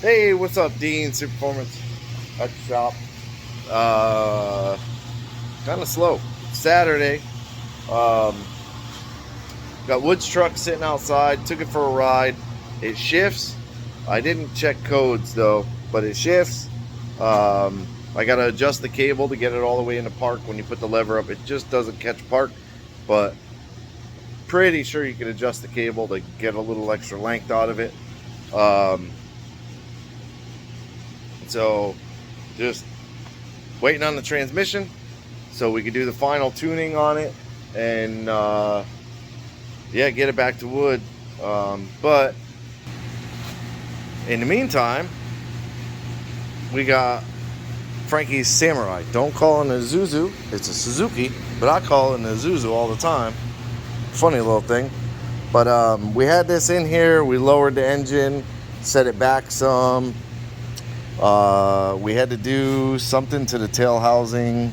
Hey, what's up, Dean? Super Performance at the shop. Kind of slow. Saturday. Um, got Woods truck sitting outside. Took it for a ride. It shifts. I didn't check codes though, but it shifts. I gotta adjust the cable to get it all the way into park. When you put the lever up, it just doesn't catch park. But pretty sure you can adjust the cable to get a little extra length out of it. Um, so just waiting on the transmission so we could do the final tuning on it and yeah, get it back to wood. But in the meantime, we got Frankie's Samurai. Don't call it a Zuzu, it's a Suzuki, but I call it a Zuzu all the time. Funny little thing. But we had this in here, we lowered the engine, set it back some. We had to do something to the tail housing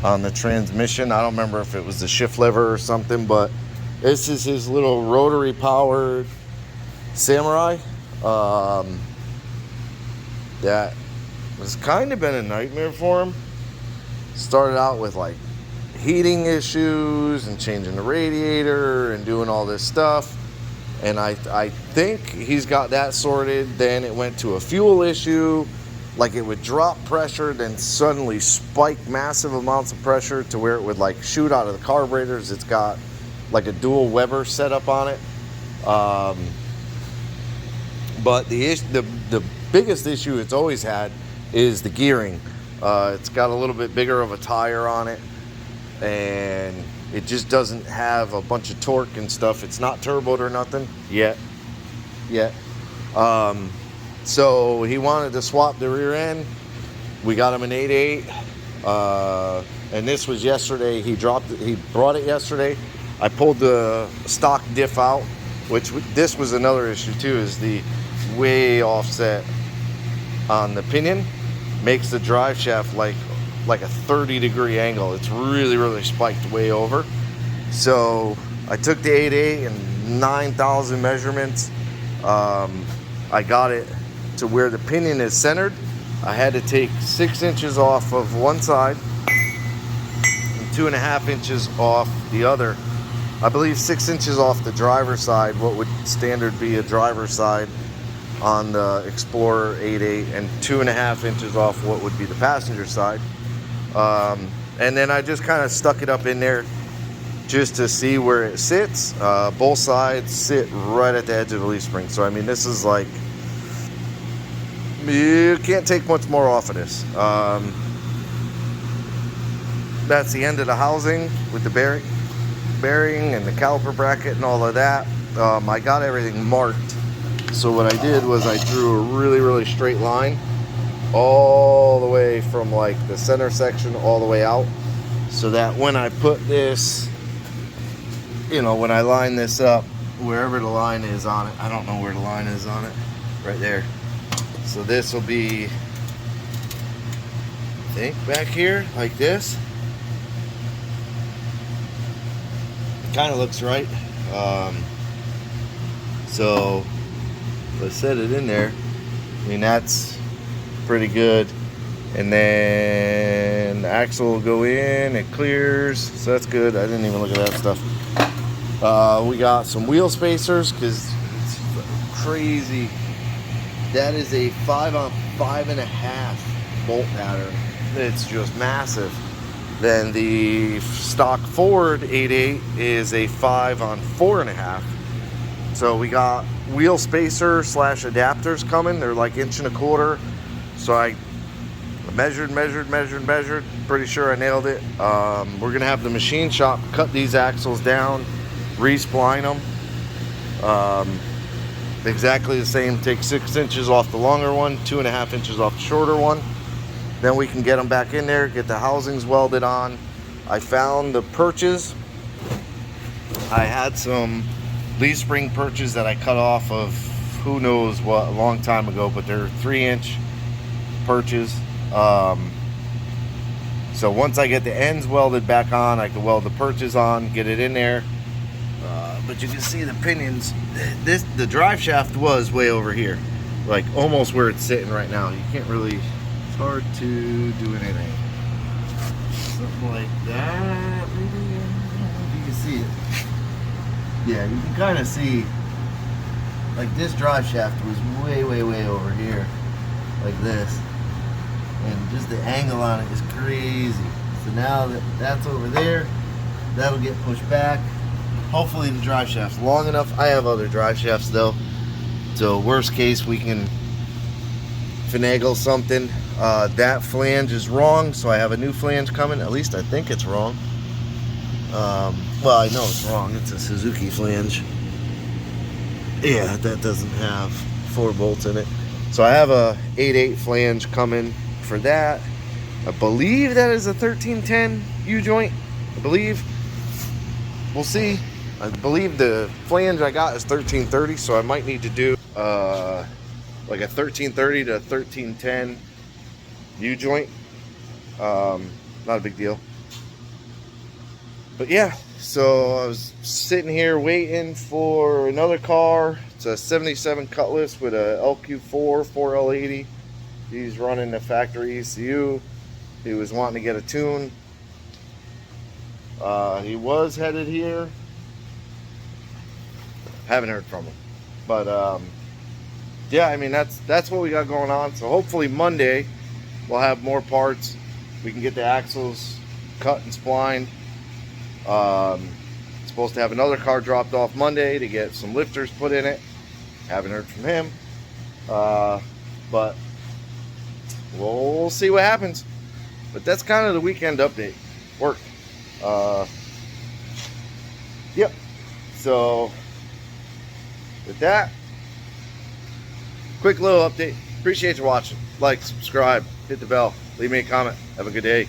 on the transmission. I don't remember if it was the shift lever or something, but this is his little rotary powered Samurai. That has kind of been a nightmare for him. Started out with like heating issues and changing the radiator and doing all this stuff. And I think he's got that sorted. Then it went to a fuel issue. Like it would drop pressure, then suddenly spike massive amounts of pressure to where it would like shoot out of the carburetors. It's got like a dual Weber setup on it. But the biggest issue it's always had is the gearing. It's got a little bit bigger of a tire on it, and it just doesn't have a bunch of torque and stuff. It's not turboed or nothing yet. So he wanted to swap the rear end. We got him an 8.8, and this was yesterday. He brought it yesterday. I pulled the stock diff out, which this was another issue too, is the way offset on the pinion makes the drive shaft like a 30-degree angle. It's really spiked way over. So I took the 8.8 and 9,000 measurements. I got it to where the pinion is centered. I had to take 6 inches off of one side and 2.5 inches off the other. I believe 6 inches off the driver's side, what would standard be a driver's side on the Explorer 8.8, and 2.5 inches off what would be the passenger side. And then I just kind of stuck it up in there just to see where it sits. Both sides sit right at the edge of the leaf spring. So I mean, this is like, you can't take much more off of this. That's the end of the housing with the bearing and the caliper bracket and all of that. I got everything marked. So what I did was I drew a really straight line all the way from like the center section all the way out, so that when I put this, when I line this up, wherever the line is on it, I don't know where the line is on it, right there. So this will be, I think, back here like this. It kind of looks right. So let's set it in there. I mean, that's pretty good. And then the axle will go in, it clears, so that's good. I didn't even look at that stuff. We got some wheel spacers because it's crazy. That is a 5 on 5.5 bolt pattern. It's just massive. Then the stock Ford 8.8 is a 5 on 4.5. So we got wheel spacer / adapters coming. They're like 1.25 inches. So I measured. Pretty sure I nailed it. We're gonna have the machine shop cut these axles down, re-spline them. Exactly the same. Take 6 inches off the longer one, 2.5 inches off the shorter one. Then we can get them back in there, get the housings welded on. I found the perches. I had some leaf spring perches that I cut off of who knows what a long time ago, but they're 3-inch perches. So once I get the ends welded back on, I can weld the perches on, get it in there. But you can see the pinions. The drive shaft was way over here. like almost where it's sitting right now. You can't really, it's hard to do anything. Something like that, maybe. I don't know if you can see it. Yeah, you can kind of see, like this drive shaft was way over here, like this. And just the angle on it is crazy. So now that that's over there, that'll get pushed back. Hopefully the drive shaft's long enough. I have other drive shafts though. So worst case, we can finagle something. That flange is wrong, so I have a new flange coming. At least I think it's wrong. Well, I know it's wrong. It's a Suzuki flange. Yeah, that doesn't have 4 bolts in it. So I have a 8/8 flange coming for that. I believe that is a 1310 U-joint. I believe. We'll see. I believe the flange I got is 1330, so I might need to do like a 1330 to 1310 U-joint. Not a big deal. But yeah, so I was sitting here waiting for another car. It's a 77 Cutlass with a LQ4 4L80. He's running the factory ECU. He was wanting to get a tune. He was headed here. Haven't heard from him. But yeah, I mean that's what we got going on. So hopefully Monday we'll have more parts. We can get the axles cut and splined. Supposed to have another car dropped off Monday to get some lifters put in it. Haven't heard from him. But we'll see what happens. But that's kind of the weekend update. Work. Yep. So with that, quick little update. Appreciate you watching. Like, subscribe, hit the bell, leave me a comment. Have a good day.